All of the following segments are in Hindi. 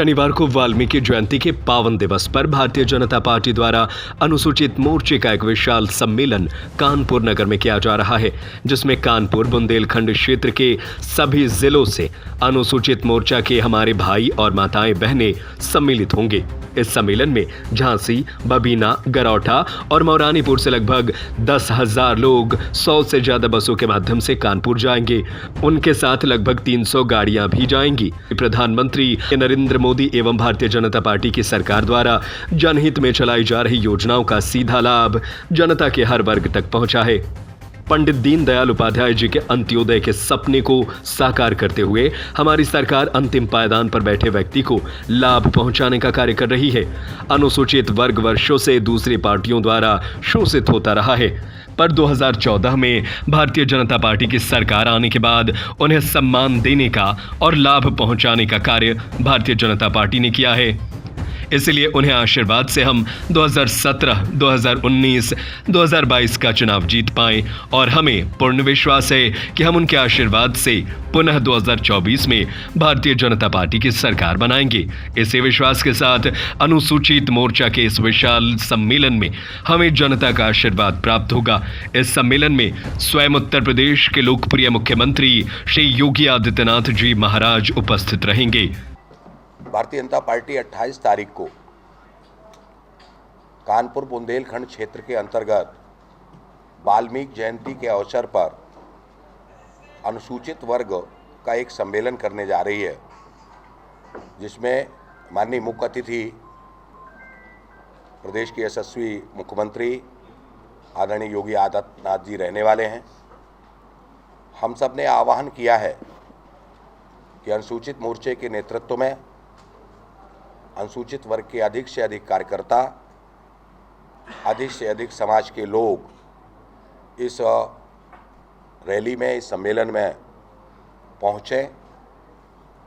शनिवार को वाल्मीकि जयंती के पावन दिवस पर भारतीय जनता पार्टी द्वारा अनुसूचित मोर्चे का एक विशाल सम्मेलन कानपुर नगर में किया जा रहा है, जिसमें कानपुर बुंदेलखंड क्षेत्र के सभी जिलों से अनुसूचित मोर्चा के हमारे भाई और माताएं बहनें सम्मिलित होंगे। इस सम्मेलन में झांसी, बबीना, गरौठा और मौरानीपुर से लगभग 10,000 लोग 100 से ज्यादा बसों के माध्यम से कानपुर जाएंगे। उनके साथ लगभग 300 गाड़ियां भी जाएंगी। प्रधानमंत्री नरेंद्र मोदी एवं भारतीय जनता पार्टी की सरकार द्वारा जनहित में चलाई जा रही योजनाओं का सीधा लाभ जनता के हर वर्ग तक पहुंचा है। पंडित दीनदयाल उपाध्याय जी के अंत्योदय के सपने को साकार करते हुए हमारी सरकार अंतिम पायदान पर बैठे व्यक्ति को लाभ पहुंचाने का कार्य कर रही है। अनुसूचित वर्ग वर्षों से दूसरी पार्टियों द्वारा शोषित होता रहा है, पर 2014 में भारतीय जनता पार्टी की सरकार आने के बाद उन्हें सम्मान देने का और लाभ पहुंचाने का कार्य भारतीय जनता पार्टी ने किया है। इसलिए उन्हें आशीर्वाद से हम 2017, 2019, 2022 का चुनाव जीत पाए और हमें पूर्ण विश्वास है कि हम उनके आशीर्वाद से पुनः 2024 में भारतीय जनता पार्टी की सरकार बनाएंगे। इसी विश्वास के साथ अनुसूचित मोर्चा के इस विशाल सम्मेलन में हमें जनता का आशीर्वाद प्राप्त होगा। इस सम्मेलन में स्वयं उत्तर प्रदेश के लोकप्रिय मुख्यमंत्री श्री योगी आदित्यनाथ जी महाराज उपस्थित रहेंगे। भारतीय जनता पार्टी 28 तारीख को कानपुर बुंदेलखंड क्षेत्र के अंतर्गत वाल्मीकि जयंती के अवसर पर अनुसूचित वर्ग का एक सम्मेलन करने जा रही है, जिसमें माननीय मुख्य अतिथि प्रदेश के यशस्वी मुख्यमंत्री आदरणीय योगी आदित्यनाथ जी रहने वाले हैं। हम सब ने आह्वान किया है कि अनुसूचित मोर्चे के नेतृत्व में अनुसूचित वर्ग के अधिक से अधिक कार्यकर्ता, अधिक से अधिक समाज के लोग इस रैली में, इस सम्मेलन में पहुँचें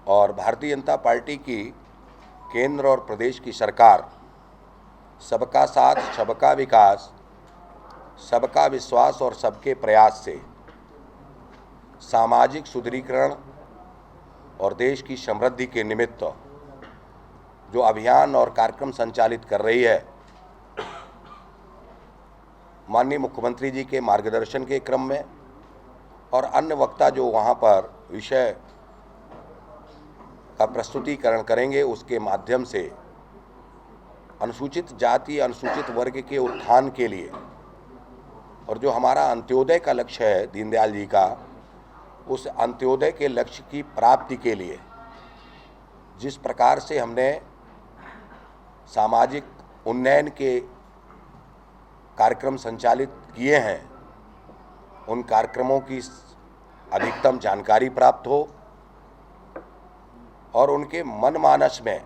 और भारतीय जनता पार्टी की केंद्र और प्रदेश की सरकार सबका साथ, सबका विकास, सबका विश्वास और सबके प्रयास से सामाजिक सुदृढ़ीकरण और देश की समृद्धि के निमित्त जो अभियान और कार्यक्रम संचालित कर रही है, माननीय मुख्यमंत्री जी के मार्गदर्शन के क्रम में और अन्य वक्ता जो वहाँ पर विषय का प्रस्तुतिकरण करेंगे, उसके माध्यम से अनुसूचित जाति, अनुसूचित वर्ग के उत्थान के लिए और जो हमारा अंत्योदय का लक्ष्य है दीनदयाल जी का, उस अंत्योदय के लक्ष्य की प्राप्ति के लिए जिस प्रकार से हमने सामाजिक उन्नयन के कार्यक्रम संचालित किए हैं, उन कार्यक्रमों की अधिकतम जानकारी प्राप्त हो और उनके मनमानस में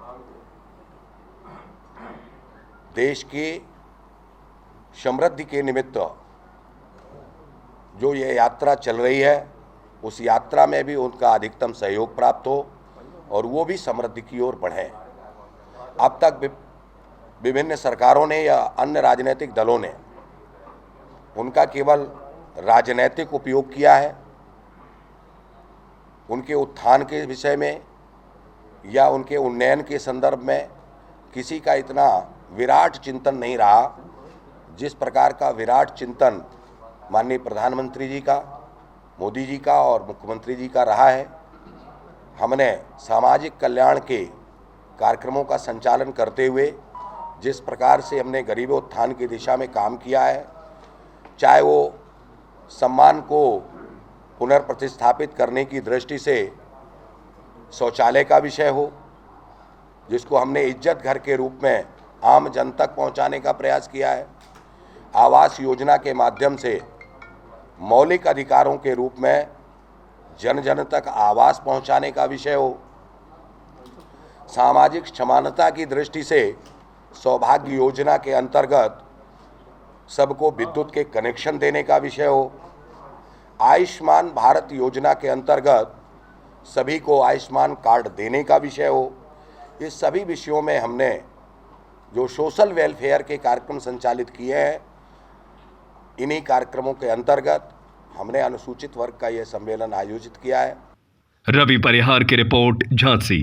देश की समृद्धि के निमित्त जो ये यात्रा चल रही है, उस यात्रा में भी उनका अधिकतम सहयोग प्राप्त हो और वो भी समृद्धि की ओर बढ़े। अब तक विभिन्न सरकारों ने या अन्य राजनीतिक दलों ने उनका केवल राजनीतिक उपयोग किया है। उनके उत्थान के विषय में या उनके उन्नयन के संदर्भ में किसी का इतना विराट चिंतन नहीं रहा, जिस प्रकार का विराट चिंतन माननीय प्रधानमंत्री जी का, मोदी जी का और मुख्यमंत्री जी का रहा है। हमने सामाजिक कल्याण के कार्यक्रमों का संचालन करते हुए जिस प्रकार से हमने गरीबी उत्थान की दिशा में काम किया है, चाहे वो सम्मान को पुनर्प्रतिस्थापित करने की दृष्टि से शौचालय का विषय हो, जिसको हमने इज्जत घर के रूप में आम जन तक पहुंचाने का प्रयास किया है, आवास योजना के माध्यम से मौलिक अधिकारों के रूप में जन जन तक आवास पहुंचाने का विषय हो, सामाजिक समानता की दृष्टि से सौभाग्य योजना के अंतर्गत सबको विद्युत के कनेक्शन देने का विषय हो, आयुष्मान भारत योजना के अंतर्गत सभी को आयुष्मान कार्ड देने का विषय हो। इस सभी विषयों में हमने जो सोशल वेलफेयर के कार्यक्रम संचालित किए हैं, इन्हीं कार्यक्रमों के अंतर्गत हमने अनुसूचित वर्ग का यह सम्मेलन आयोजित किया है। रवि परिहार की रिपोर्ट, झांसी।